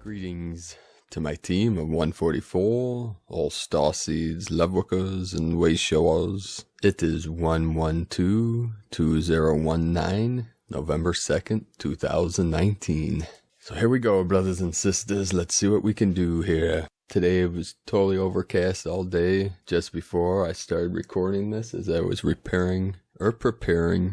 Greetings to my team of 144, all Starseeds, Lightworkers, and Wayshowers. It is 112-2019, November 2nd, 2019. So here we go, brothers and sisters. Let's see what we can do here. Today it was totally overcast all day just before I started recording this as I was preparing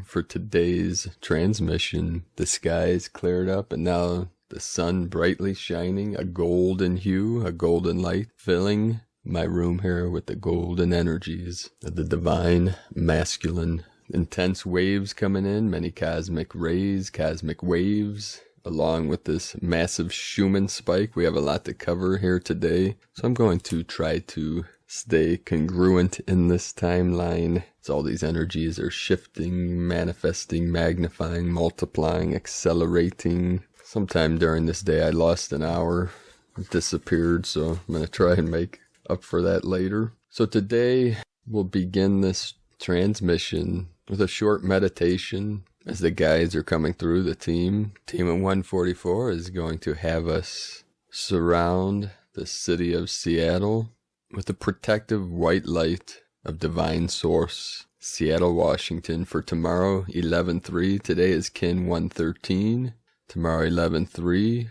for today's transmission. The skies cleared up and now the sun brightly shining, a golden hue, a golden light, filling my room here with the golden energies of the divine masculine. Intense waves coming in, many cosmic rays, cosmic waves, along with this massive Schumann spike. We have a lot to cover here today, so I'm going to try to stay congruent in this timeline. So all these energies are shifting, manifesting, magnifying, multiplying, accelerating. Sometime during this day I lost an hour, it disappeared, so I'm going to try and make up for that later. So today we'll begin this transmission with a short meditation as the guides are coming through. The team of 144 is going to have us surround the city of Seattle with a protective white light of divine source. Seattle, Washington for tomorrow, 11/3. Today is Kin 113. Tomorrow, 11/3,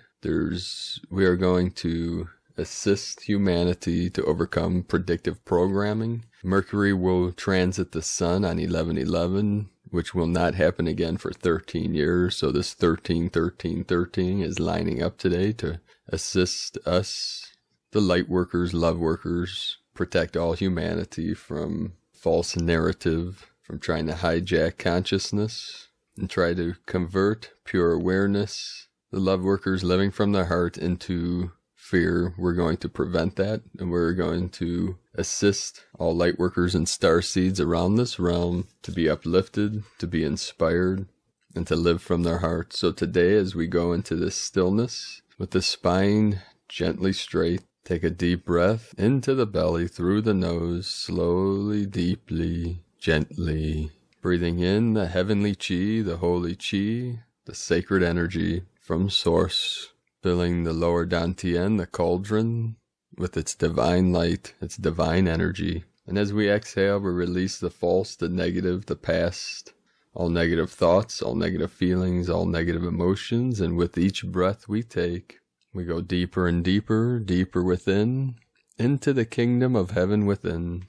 we are going to assist humanity to overcome predictive programming. Mercury will transit the sun on 11/11, which will not happen again for 13 years. So this 13/13/13 is lining up today to assist us, the Lightworkers, Loveworkers, protect all humanity from false narrative, from trying to hijack consciousness and try to convert pure awareness, the love workers living from their heart, into fear. We're going to prevent that, and we're going to assist all light workers and star seeds around this realm to be uplifted, to be inspired, and to live from their heart. So today, as we go into this stillness, with the spine gently straight, take a deep breath into the belly, through the nose, slowly, deeply, gently. Breathing in the heavenly chi, the holy chi, the sacred energy from source, filling the lower dantian, the cauldron, with its divine light, its divine energy. And as we exhale, we release the false, the negative, the past, all negative thoughts, all negative feelings, all negative emotions. And with each breath we take, we go deeper and deeper, deeper within, into the kingdom of heaven within.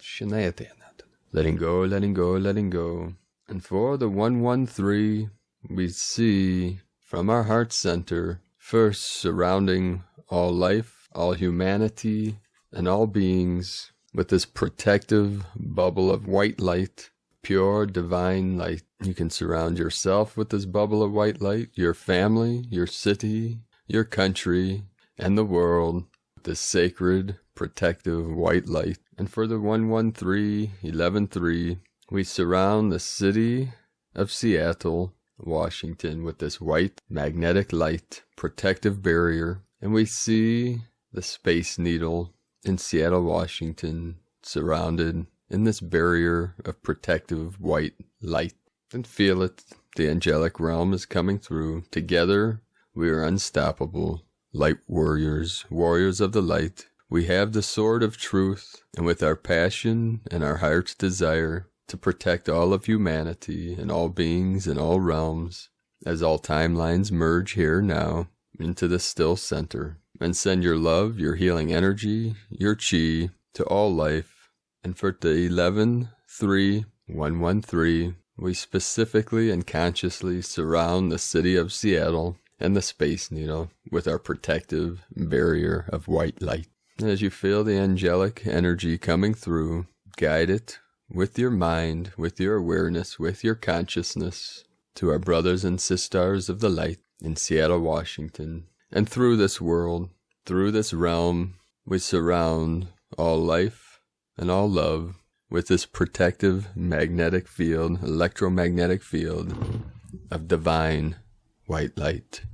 Letting go, letting go, letting go. And for the 113, we see from our heart center, first surrounding all life, all humanity, and all beings with this protective bubble of white light, pure divine light. You can surround yourself with this bubble of white light, your family, your city, your country, and the world with this sacred, protective white light. And for the 113, 11/3, we surround the city of Seattle, Washington, with this white magnetic light, protective barrier. And we see the Space Needle in Seattle, Washington, surrounded in this barrier of protective white light. And feel it, the angelic realm is coming through. Together, we are unstoppable. Light warriors, warriors of the light. We have the sword of truth, and with our passion and our heart's desire to protect all of humanity and all beings in all realms, as all timelines merge here now into the still center, and send your love, your healing energy, your chi to all life. And for the 11/3/113, we specifically and consciously surround the city of Seattle and the Space Needle with our protective barrier of white light. And as you feel the angelic energy coming through, guide it with your mind, with your awareness, with your consciousness, to our brothers and sisters of the light in Seattle, Washington. And through this world, through this realm, we surround all life and all love with this protective magnetic field, electromagnetic field of divine white light.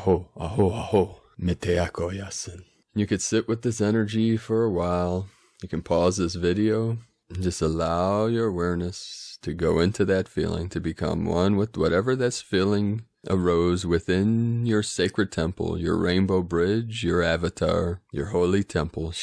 Aho, aho, aho. Miteako yasin. You could sit with this energy for a while. You can pause this video and just allow your awareness to go into that feeling, to become one with whatever this feeling arose within your sacred temple, your rainbow bridge, your avatar, your holy temple.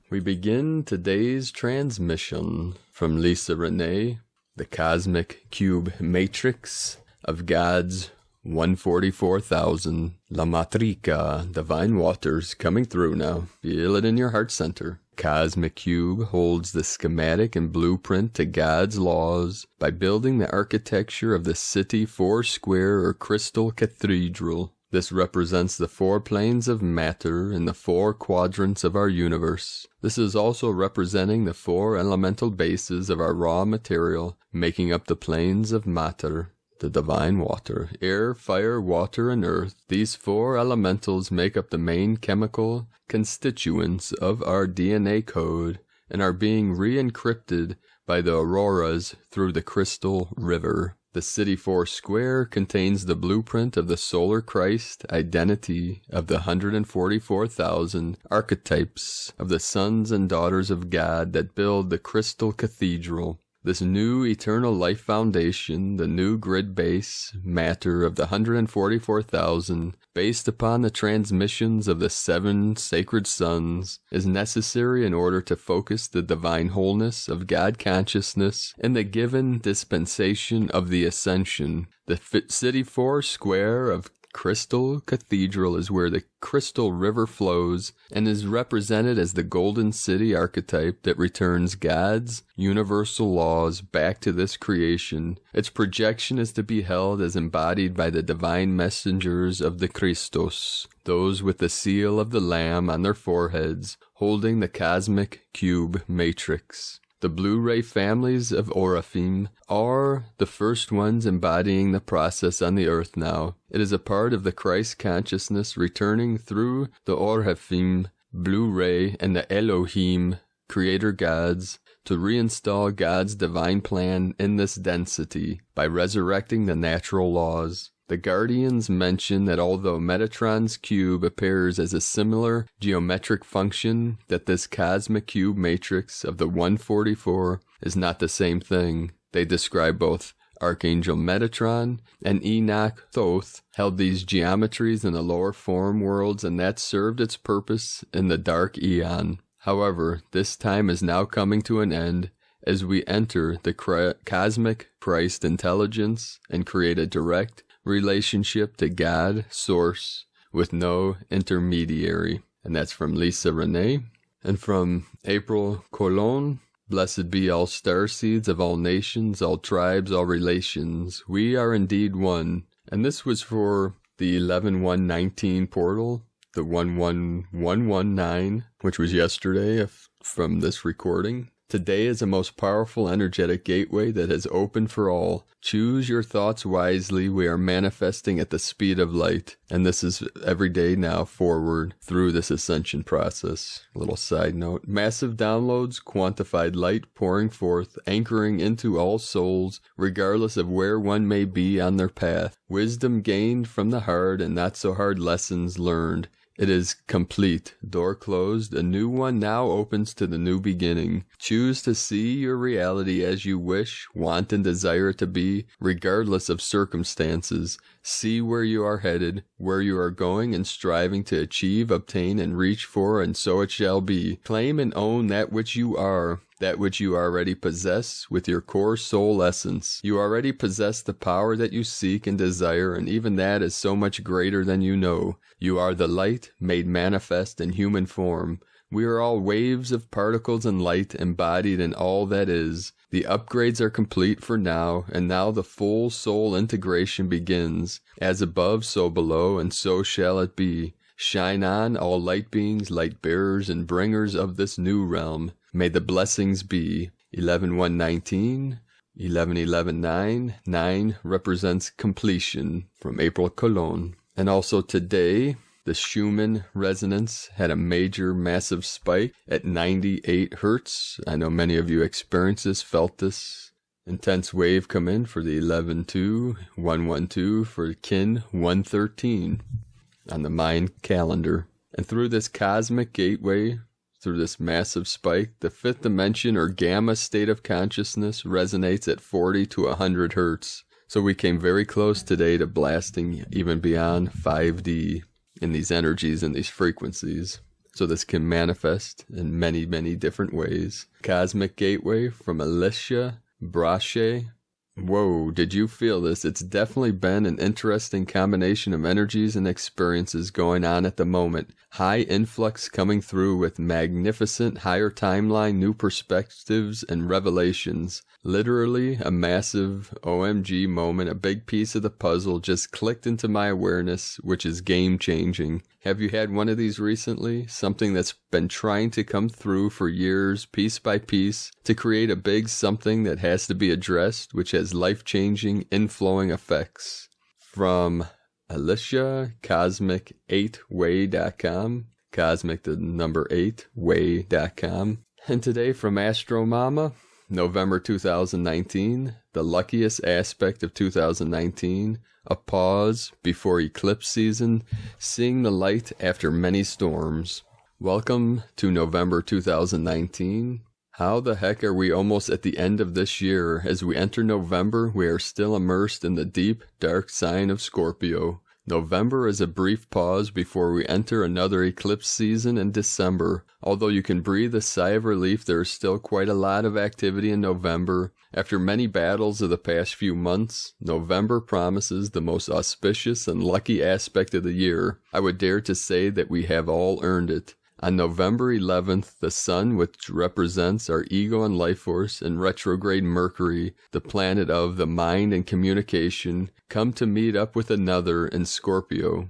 We begin today's transmission from Lisa Renee, the Cosmic Cube Matrix of God's 144,000, La Matrica, Divine Waters coming through now. Feel it in your heart center. Cosmic Cube holds the schematic and blueprint to God's laws by building the architecture of the city four square or Krystal Cathedral. This represents the four planes of matter and the four quadrants of our universe. This is also representing the four elemental bases of our raw material, making up the planes of matter. The divine water, air, fire, water, and earth. These four elementals make up the main chemical constituents of our DNA code and are being re-encrypted by the auroras through the Crystal River. The City 4 Square contains the blueprint of the Solar Christ identity of the 144,000 archetypes of the sons and daughters of God that build the Krystal Cathedral. This new eternal life foundation, the new grid base matter of the 144,000, based upon the transmissions of the 7 sacred sons, is necessary in order to focus the divine wholeness of God consciousness in the given dispensation of the Ascension. The City 4 Square of Krystal Cathedral is where the Crystal River flows and is represented as the Golden City archetype that returns God's universal laws back to this creation. Its projection is to be held as embodied by the divine messengers of the Christos, those with the seal of the Lamb on their foreheads, holding the cosmic cube matrix. The Blu-ray families of Oraphim are the first ones embodying the process on the earth now. It is a part of the Christ consciousness returning through the Oraphim, Blu-ray, and the Elohim, creator gods, to reinstall God's divine plan in this density by resurrecting the natural laws. The Guardians mention that although Metatron's cube appears as a similar geometric function, that this cosmic cube matrix of the 144 is not the same thing. They describe both Archangel Metatron and Enoch Thoth held these geometries in the lower form worlds, and that served its purpose in the dark eon. However, this time is now coming to an end as we enter the cosmic Christ intelligence and create a direct relationship to God, Source, with no intermediary. And that's from Lisa Renee. And from April Colon, blessed be all starseeds of all nations, all tribes, all relations. We are indeed one. And this was for the 11-1-19 portal, the 11119, which was yesterday from this recording. Today is a most powerful energetic gateway that has opened for all. Choose your thoughts wisely. We are manifesting at the speed of light. And this is every day now forward through this ascension process. A little side note. Massive downloads, quantified light pouring forth, anchoring into all souls, regardless of where one may be on their path. Wisdom gained from the hard and not so hard lessons learned. It is complete. Door closed. A new one now opens to the new beginning. Choose to see your reality as you wish, want, and desire it to be, regardless of circumstances. See where you are headed, where you are going, and striving to achieve, obtain, and reach for, and so it shall be. Claim and own that which you are. That which you already possess with your core soul essence. You already possess the power that you seek and desire, and even that is so much greater than you know. You are the light made manifest in human form. We are all waves of particles and light embodied in all that is. The upgrades are complete for now, and now the full soul integration begins. As above, so below, and so shall it be. Shine on, all light beings, light bearers, and bringers of this new realm. May the blessings be. 11-1-19, 11-11-9, 9 represents completion from April Cologne. And also today, the Schumann resonance had a major, massive spike at 98 hertz. I know many of you experienced this, felt this. Intense wave come in for the 11-2, 112 for kin 113 on the Mind calendar. And through this cosmic gateway, through this massive spike, the fifth dimension or gamma state of consciousness resonates at 40 to 100 hertz. So we came very close today to blasting even beyond 5D in these energies and these frequencies. So this can manifest in many, many different ways. Cosmic gateway from Alicia Brache. Whoa, did you feel this? It's definitely been an interesting combination of energies and experiences going on at the moment. High influx coming through with magnificent higher timeline, new perspectives, and revelations. Literally a massive OMG moment, a big piece of the puzzle just clicked into my awareness, which is game-changing. Have you had one of these recently? Something that's been trying to come through for years, piece by piece, to create a big something that has to be addressed, which has life-changing, inflowing effects. From Alicia, Cosmic8way.com, Cosmic the number 8 way.com. And today from Astro Mama, November 2019, the luckiest aspect of 2019, a pause before eclipse season, seeing the light after many storms. Welcome to November 2019. How the heck are we almost at the end of this year? As we enter November, we are still immersed in the deep, dark sign of Scorpio. November is a brief pause before we enter another eclipse season in December. Although you can breathe a sigh of relief, there is still quite a lot of activity in November. After many battles of the past few months, November promises the most auspicious and lucky aspect of the year. I would dare to say that we have all earned it. On November 11th, the Sun, which represents our ego and life force, and retrograde Mercury, the planet of the mind and communication, come to meet up with another in Scorpio.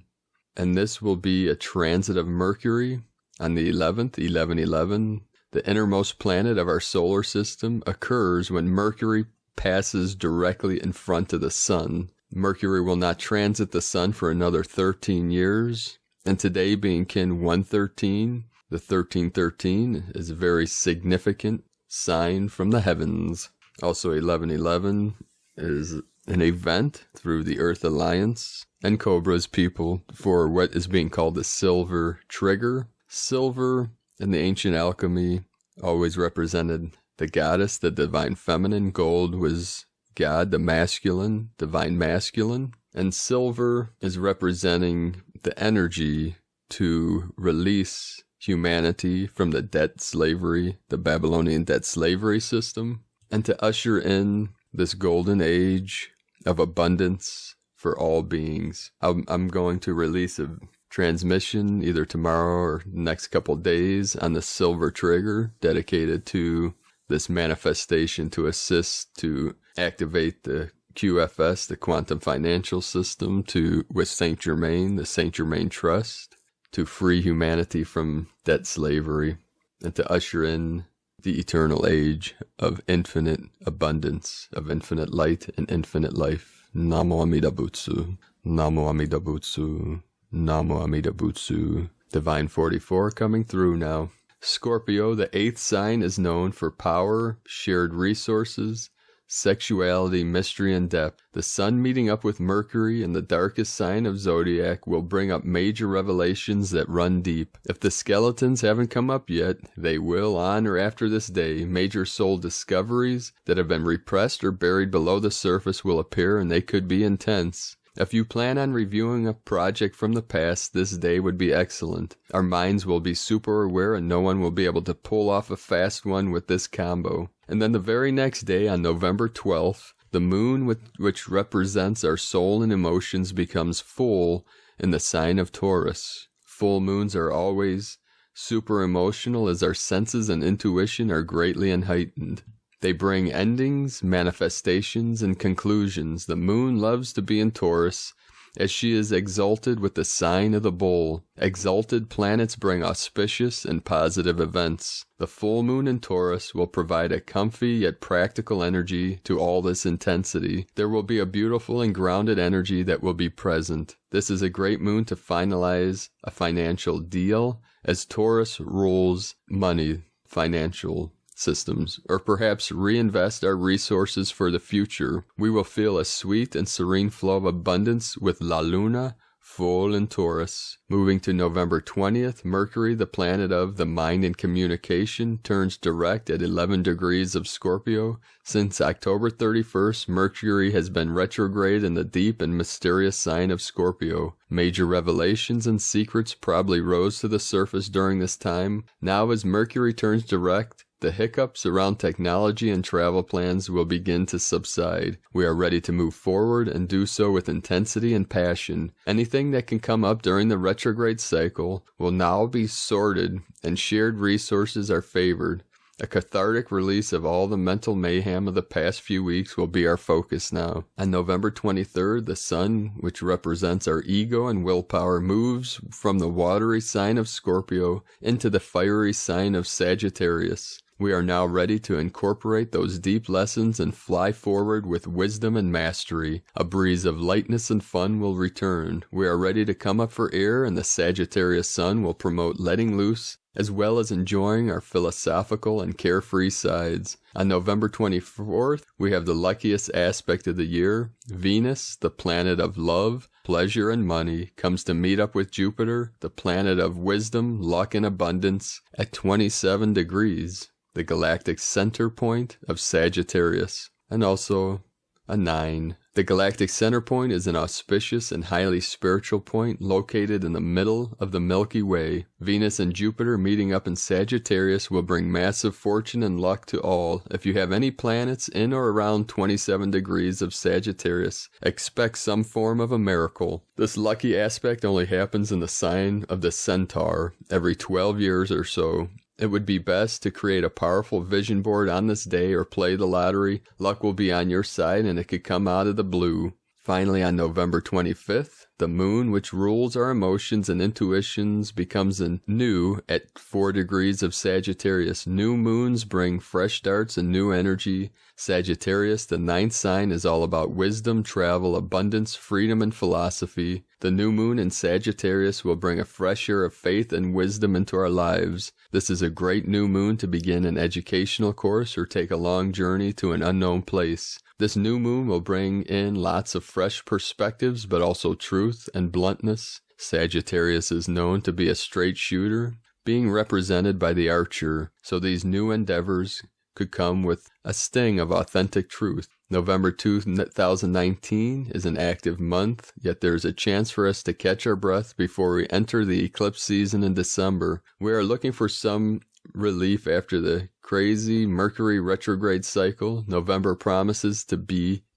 And this will be a transit of Mercury on the 11th, 11/11. The innermost planet of our solar system occurs when Mercury passes directly in front of the Sun. Mercury will not transit the Sun for another 13 years. And today being kin 113, the 1313 is a very significant sign from the heavens. Also 11/11 is an event through the Earth Alliance and Cobra's people for what is being called the Silver Trigger. Silver in the ancient alchemy always represented the goddess, the divine feminine. Gold was God, the masculine, divine masculine. And silver is representing the energy to release humanity from the debt slavery, the Babylonian debt slavery system, and to usher in this golden age of abundance for all beings. I'm going to release a transmission either tomorrow or next couple days on the Silver Trigger dedicated to this manifestation to assist to activate the QFS, the Quantum Financial System, with Saint Germain, the Saint Germain Trust, to free humanity from debt slavery and to usher in the eternal age of infinite abundance, of infinite light and infinite life. Namo Amida Butsu, Namo Amida Butsu, Namo Amida Butsu. Divine 44 coming through now. Scorpio, the 8th sign, is known for power, shared resources, sexuality, mystery, and depth. The Sun meeting up with Mercury in the darkest sign of Zodiac will bring up major revelations that run deep. If the skeletons haven't come up yet, they will on or after this day. Major soul discoveries that have been repressed or buried below the surface will appear, and they could be intense. If you plan on reviewing a project from the past, this day would be excellent. Our minds will be super aware and no one will be able to pull off a fast one with this combo. And then the very next day, on November 12th, the moon, which represents our soul and emotions, becomes full in the sign of Taurus. Full moons are always super emotional as our senses and intuition are greatly heightened. They bring endings, manifestations, and conclusions. The moon loves to be in Taurus, as she is exalted with the sign of the bull. Exalted planets bring auspicious and positive events. The full moon in Taurus will provide a comfy yet practical energy to all this intensity. There will be a beautiful and grounded energy that will be present. This is a great moon to finalize a financial deal, as Taurus rules money, financial systems, or perhaps reinvest our resources for the future, we will feel a sweet and serene flow of abundance with La Luna full in Taurus. Moving to November 20th, Mercury, the planet of the mind and communication, turns direct at 11 degrees of Scorpio. Since October 31st, Mercury has been retrograde in the deep and mysterious sign of Scorpio. Major revelations and secrets probably rose to the surface during this time. Now as Mercury turns direct, the hiccups around technology and travel plans will begin to subside. We are ready to move forward and do so with intensity and passion. Anything that can come up during the retrograde cycle will now be sorted and shared resources are favored. A cathartic release of all the mental mayhem of the past few weeks will be our focus now. On November 23rd, the Sun, which represents our ego and willpower, moves from the watery sign of Scorpio into the fiery sign of Sagittarius. We are now ready to incorporate those deep lessons and fly forward with wisdom and mastery. A breeze of lightness and fun will return. We are ready to come up for air, and the Sagittarius Sun will promote letting loose, as well as enjoying our philosophical and carefree sides. On November 24th, we have the luckiest aspect of the year. Venus, the planet of love, pleasure, and money, comes to meet up with Jupiter, the planet of wisdom, luck, and abundance, at 27 degrees. The galactic center point of Sagittarius, and also a 9. The galactic center point is an auspicious and highly spiritual point located in the middle of the Milky Way. Venus and Jupiter meeting up in Sagittarius will bring massive fortune and luck to all. If you have any planets in or around 27 degrees of Sagittarius, expect some form of a miracle. This lucky aspect only happens in the sign of the Centaur every 12 years or so. It would be best to create a powerful vision board on this day or play the lottery. Luck will be on your side and it could come out of the blue. Finally, on November 25th, the moon, which rules our emotions and intuitions, becomes new at 4 degrees of Sagittarius. New moons bring fresh starts and new energy. Sagittarius, the 9th sign, is all about wisdom, travel, abundance, freedom, and philosophy. The new moon in Sagittarius will bring a fresh air of faith and wisdom into our lives. This is a great new moon to begin an educational course or take a long journey to an unknown place. This new moon will bring in lots of fresh perspectives, but also truth and bluntness. Sagittarius is known to be a straight shooter, being represented by the archer, so these new endeavors could come with a sting of authentic truth. November 2019 is an active month, yet there is a chance for us to catch our breath before we enter the eclipse season in December. We are looking for some relief after the crazy Mercury retrograde cycle. November promises to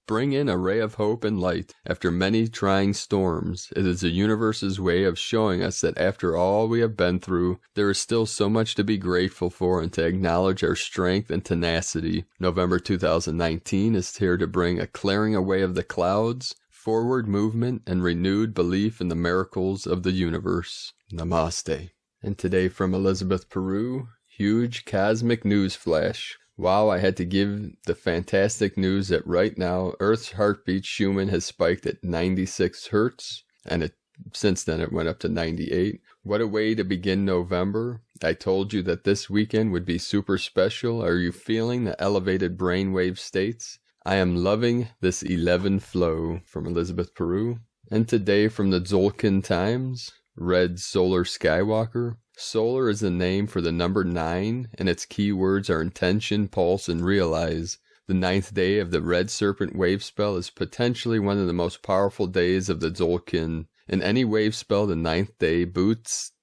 bring in a ray of hope and light after many trying storms. It is the universe's way of showing us that after all we have been through, there is still so much to be grateful for and to acknowledge our strength and tenacity. November 2019 is here to bring a clearing away of the clouds, forward movement, and renewed belief in the miracles of the universe. Namaste. And today from Elizabeth Peru, huge cosmic news flash. Wow, I had to give the fantastic news that right now Earth's heartbeat Schumann has spiked at 96 hertz, and since then it went up to 98. What a way to begin November. I told you that this weekend would be super special. Are you feeling the elevated brainwave states? I am loving this 11 flow from Elizabeth Peru. And today from the Tzolk'in Times, Red Solar Skywalker. Solar is the name for the number 9, and its keywords are intention, pulse, and realize. The 9th day of the Red Serpent wave spell is potentially one of the most powerful days of the Tzolk'in. In any wave spell, the 9th day boosts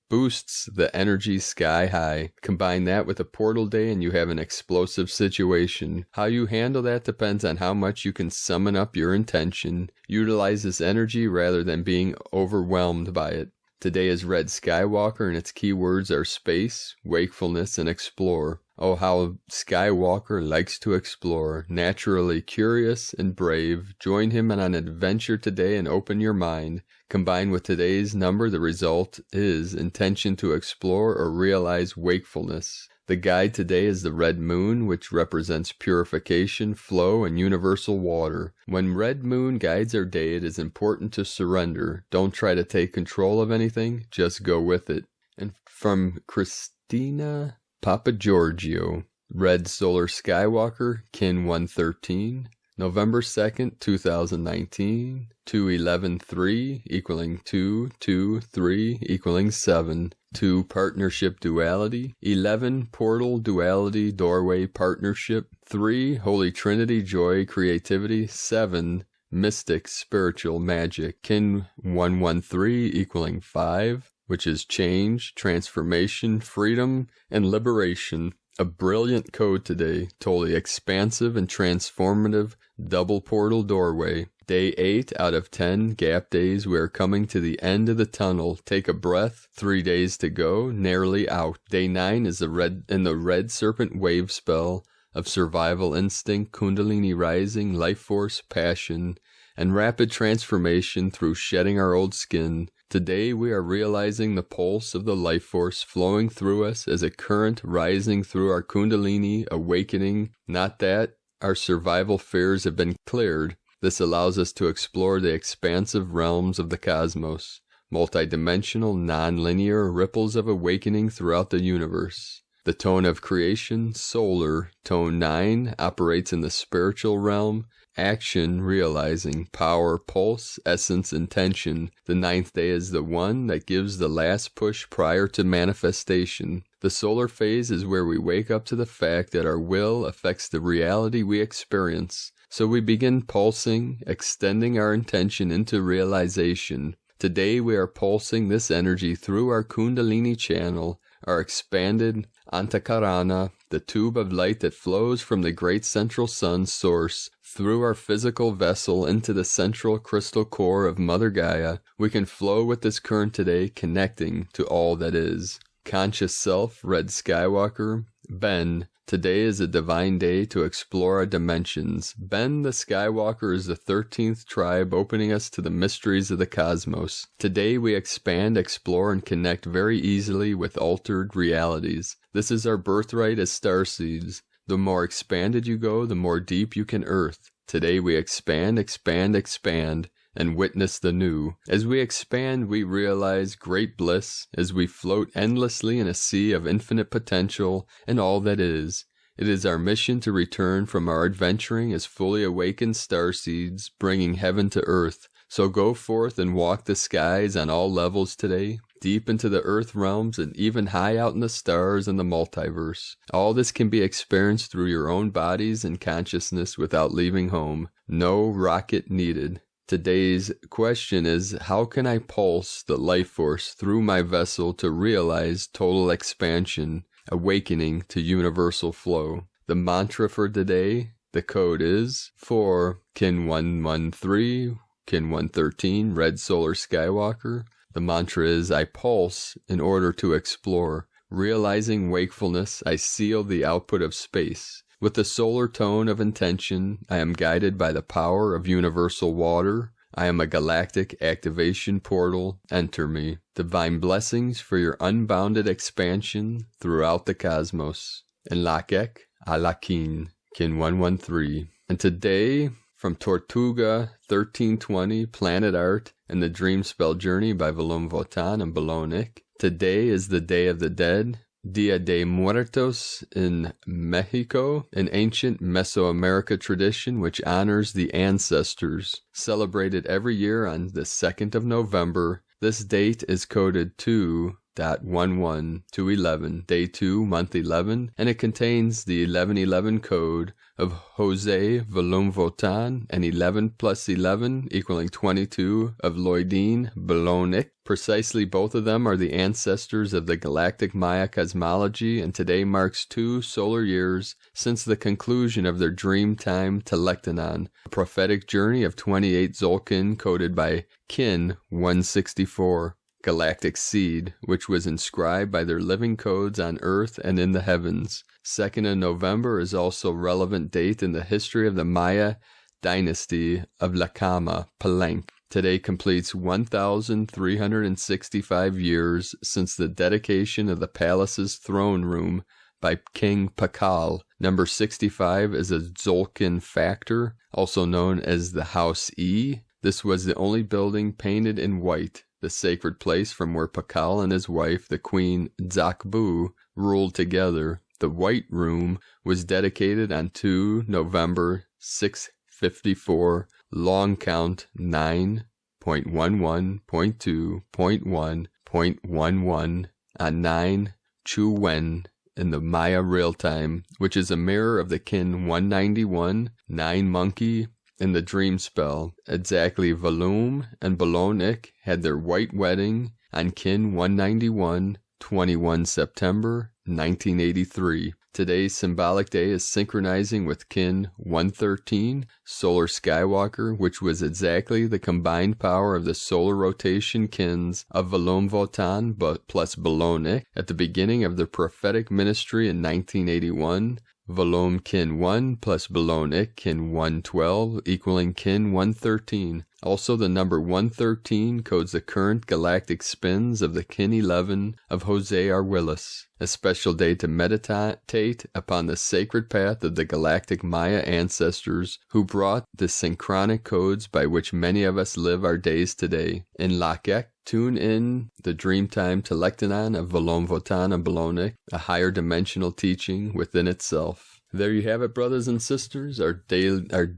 the energy sky high. Combine that with a portal day and you have an explosive situation. How you handle that depends on how much you can summon up your intention. Utilize this energy rather than being overwhelmed by it. Today is Red Skywalker, and its keywords are space, wakefulness, and explore. Oh, how Skywalker likes to explore. Naturally curious and brave. Join him on an adventure today and open your mind. Combined with today's number, the result is intention to explore or realize wakefulness. The guide today is the red moon, which represents purification, flow, and universal water. When red moon guides our day, it is important to surrender. Don't try to take control of anything, just go with it. And from Christina Papagiorgio, Red Solar Skywalker, Kin 113. November 2nd, 2019, 211-3 equaling 2, 2, 3 equaling 7. 2 Partnership Duality. 11 Portal Duality Doorway Partnership. 3 Holy Trinity Joy Creativity. 7 Mystic Spiritual Magic. Kin 113 equaling 5, which is change, transformation, freedom, and liberation. A brilliant code today, totally expansive and transformative double portal doorway. Day 8 out of 10 gap days. We are coming to the end of the tunnel. Take a breath. 3 days to go. Nearly out. Day 9 is the red serpent wave spell of survival instinct, kundalini rising, life force, passion, and rapid transformation through shedding our old skin. Today we are realizing the pulse of the life force flowing through us as a current rising through our kundalini, awakening. Not that our survival fears have been cleared. This allows us to explore the expansive realms of the cosmos, multidimensional, non-linear ripples of awakening throughout the universe. The tone of creation, solar, tone 9, operates in the spiritual realm. Action, realizing, power, pulse, essence, intention. The 9th day is the one that gives the last push prior to manifestation. The solar phase is where we wake up to the fact that our will affects the reality we experience. So we begin pulsing, extending our intention into realization. Today we are pulsing this energy through our Kundalini channel, our expanded Antakarana, the tube of light that flows from the great central sun source through our physical vessel into the central crystal core of Mother Gaia. We can flow with this current today, connecting to all that is. Conscious Self, Red Skywalker, Ben. Today is a divine day to explore our dimensions. Ben the Skywalker is the 13th tribe opening us to the mysteries of the cosmos. Today we expand, explore, and connect very easily with altered realities. This is our birthright as starseeds. The more expanded you go, the more deep you can earth. Today we expand, expand, expand, and witness the new. As we expand, we realize great bliss as we float endlessly in a sea of infinite potential and all that is. It is our mission to return from our adventuring as fully awakened starseeds, bringing heaven to earth. So go forth and walk the skies on all levels today, deep into the earth realms and even high out in the stars and the multiverse. All this can be experienced through your own bodies and consciousness without leaving home. No rocket needed. Today's question is, how can I pulse the life force through my vessel to realize total expansion, awakening to universal flow? The mantra for today, the code is for Kin 113, Kin 113, Red Solar Skywalker. The mantra is, I pulse in order to explore. Realizing wakefulness, I seal the output of space. With the solar tone of intention, I am guided by the power of universal water. I am a galactic activation portal. Enter me. Divine blessings for your unbounded expansion throughout the cosmos. En Lakek, Alakin, Kin 113. And today, from Tortuga 1320, Planet Art, and the Dream Spell Journey by Volum Votan and Bolonic. Today is the Day of the Dead. Dia de Muertos in Mexico, an ancient Mesoamerica tradition which honors the ancestors. Celebrated every year on the 2nd of November, this date is coded 2.11 to 11, day 2, month 11, and it contains the 1111 code of Jose Volum Votan and 11 plus 11 equaling 22 of Lloydine Bolonic. Precisely both of them are the ancestors of the Galactic Maya cosmology, and today marks 2 solar years since the conclusion of their dream time Telektonon, a prophetic journey of 28 Zolkin coded by Kin 164. Galactic seed, which was inscribed by their living codes on Earth and in the heavens. 2nd of November is also a relevant date in the history of the Maya dynasty of Lacama, Palenque. Today completes 1,365 years since the dedication of the palace's throne room by King Pakal. Number 65 is a Zolkin factor, also known as the House E. This was the only building painted in white, the sacred place from where Pakal and his wife, the Queen Zakbu, ruled together. The White Room was dedicated on 2 November 654, long count 9.11.2.1.11 on 9 Chu Wen in the Maya real time, which is a mirror of the kin 191, 9 monkey, in the dream spell. Exactly, Volum and Bolonic had their white wedding on kin 191, 21 September 1983. Today's symbolic day is synchronizing with kin 113, Solar Skywalker, which was exactly the combined power of the solar rotation kins of Volum Votan plus Bolonic at the beginning of the prophetic ministry in 1981. Volum kin 1 plus Bolonic kin 112 equaling kin 113. Also, the number 113 codes the current galactic spins of the kin 11 of Jose R. Willis. A special day to meditate upon the sacred path of the galactic Maya ancestors who brought the synchronic codes by which many of us live our days today. In Icke, tune in the Dreamtime Telektanon of Volum Votan and Bolonic, a higher dimensional teaching within itself. There you have it, brothers and sisters, our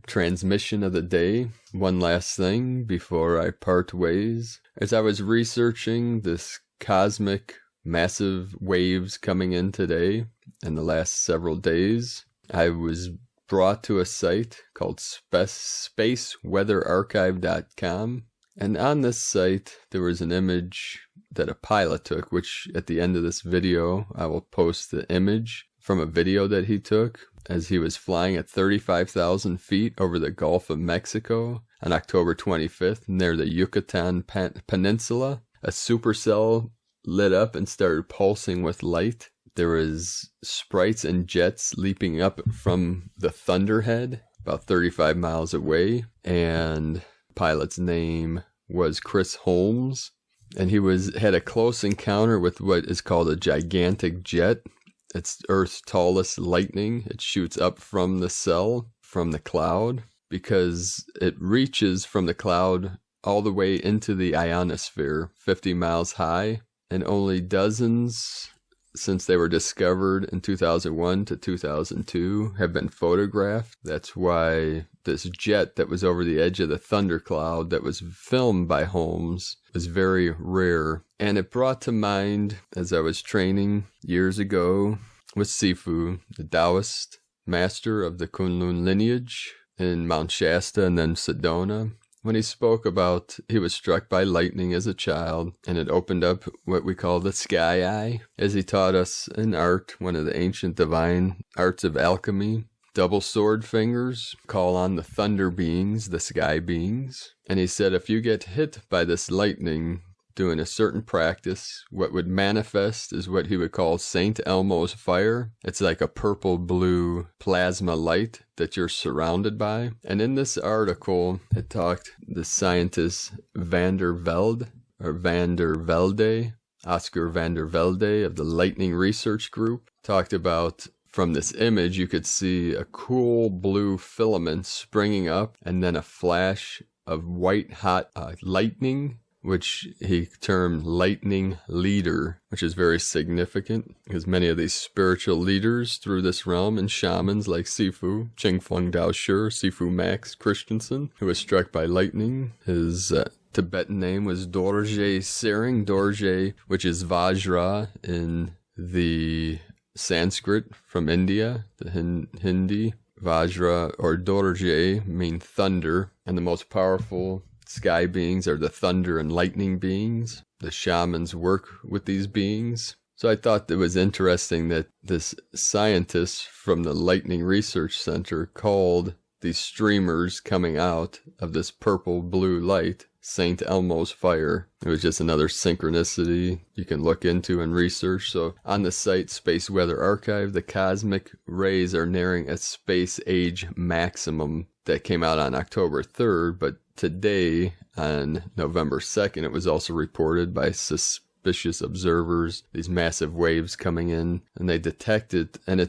transmission of the day. One last thing before I part ways. As I was researching this cosmic massive waves coming in today and the last several days, I was brought to a site called spaceweatherarchive.com. And on this site, there was an image that a pilot took, which at the end of this video, I will post the image from a video that he took as he was flying at 35,000 feet over the Gulf of Mexico on October 25th near the Yucatan Peninsula. A supercell lit up and started pulsing with light. There was sprites and jets leaping up from the thunderhead about 35 miles away, and the pilot's name was Chris Holmes, and he had a close encounter with what is called a gigantic jet. It's Earth's tallest lightning. It shoots up from the cloud, because it reaches from the cloud all the way into the ionosphere, 50 miles high, and only dozens, since they were discovered in 2001 to 2002, have been photographed. That's why this jet that was over the edge of the thundercloud that was filmed by Holmes was very rare. And it brought to mind, as I was training years ago with Sifu, the Taoist master of the Kunlun lineage in Mount Shasta and then Sedona, when he spoke about he was struck by lightning as a child, and it opened up what we call the sky eye, as he taught us in art, one of the ancient divine arts of alchemy. Double sword fingers call on the thunder beings, the sky beings. And he said if you get hit by this lightning doing a certain practice, what would manifest is what he would call St. Elmo's fire. It's like a purple-blue plasma light that you're surrounded by. And in this article, it talked the scientist Van der Velde, Oscar Van der Velde of the Lightning Research Group, talked about from this image, you could see a cool blue filament springing up and then a flash of white hot lightning, which he termed lightning leader, which is very significant because many of these spiritual leaders through this realm and shamans like Sifu, Chingfeng Dao Shi, Sifu Max Christensen, who was struck by lightning. His Tibetan name was Dorje Sering, Dorje, which is Vajra in the Sanskrit from India, the Hindi. Vajra or Dorje mean thunder, and the most powerful sky beings are the thunder and lightning beings. The shamans work with these beings. So I thought it was interesting that this scientist from the Lightning Research Center called these streamers coming out of this purple-blue light St. Elmo's fire. It was just another synchronicity you can look into and research. So on the site Space Weather Archive, the cosmic rays are nearing a space age maximum that came out on October 3rd, but today on November 2nd, it was also reported by suspicious observers, these massive waves coming in, and they detected, and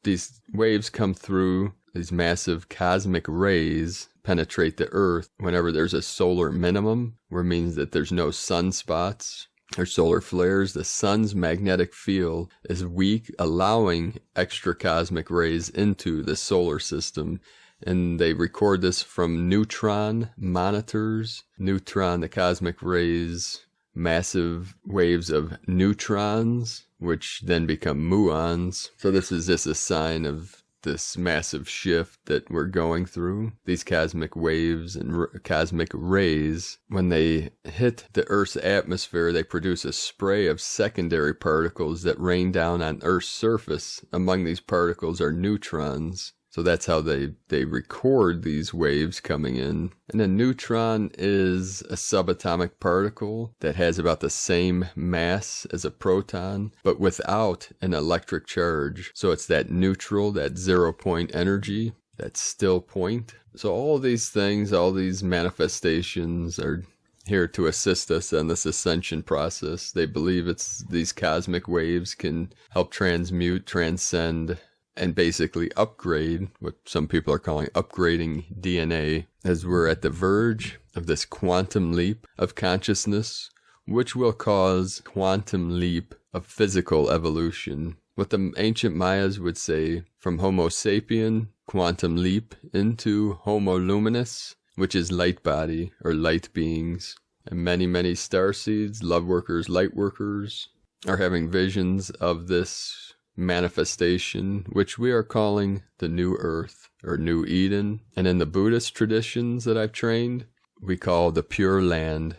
these waves come through, these massive cosmic rays penetrate the Earth whenever there's a solar minimum, where it means that there's no sunspots or solar flares, the sun's magnetic field is weak, allowing extra cosmic rays into the solar system. And they record this from neutron monitors. Neutron, the cosmic rays, massive waves of neutrons, which then become muons. So this is just a sign of this massive shift that we're going through. These cosmic waves and cosmic rays, when they hit the Earth's atmosphere, they produce a spray of secondary particles that rain down on Earth's surface. Among these particles are neutrons. So that's how they record these waves coming in. And a neutron is a subatomic particle that has about the same mass as a proton, but without an electric charge. So it's that neutral, that 0 point energy, that still point. So all these things, all these manifestations are here to assist us in this ascension process. They believe these cosmic waves can help transmute, transcend, and basically upgrade, what some people are calling upgrading DNA, as we're at the verge of this quantum leap of consciousness, which will cause quantum leap of physical evolution. What the ancient Mayas would say, from Homo sapien, quantum leap, into Homo luminous, which is light body or light beings. And many, many starseeds, Loveworkers, Lightworkers, are having visions of this manifestation, which we are calling the New Earth or New Eden. And in the Buddhist traditions that I've trained, we call the Pure Land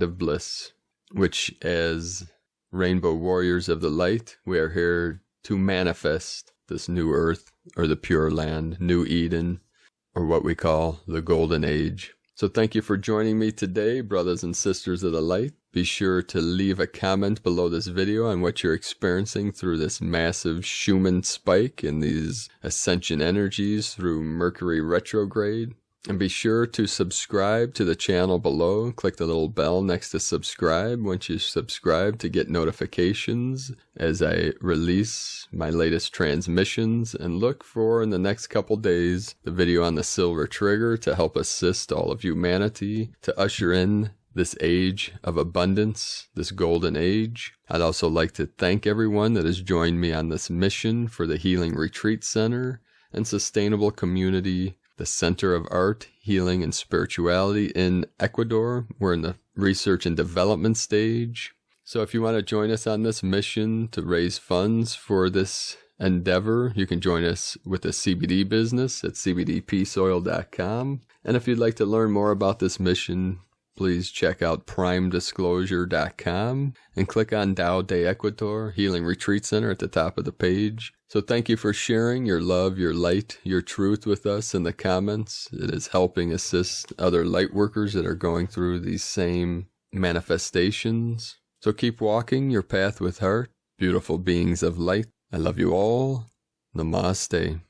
of bliss, which as rainbow warriors of the light, we are here to manifest this new earth or the Pure Land, New Eden, or what we call the Golden Age. So thank you for joining me today, brothers and sisters of the light. Be sure to leave a comment below this video on what you're experiencing through this massive Schumann spike and these ascension energies through Mercury retrograde. And be sure to subscribe to the channel below. Click the little bell next to subscribe once you subscribe to get notifications as I release my latest transmissions. And look for, in the next couple days, the video on the silver trigger to help assist all of humanity to usher in this age of abundance, this golden age. I'd also like to thank everyone that has joined me on this mission for the Healing Retreat Center and Sustainable Community, the Center of Art, Healing, and Spirituality in Ecuador. We're in the research and development stage. So if you want to join us on this mission to raise funds for this endeavor, you can join us with the CBD business at cbdpeaceoil.com. And if you'd like to learn more about this mission, please check out primedisclosure.com and click on Tao de Ecuador Healing Retreat Center at the top of the page. So thank you for sharing your love, your light, your truth with us in the comments. It is helping assist other light workers that are going through these same manifestations. So keep walking your path with heart, beautiful beings of light. I love you all. Namaste.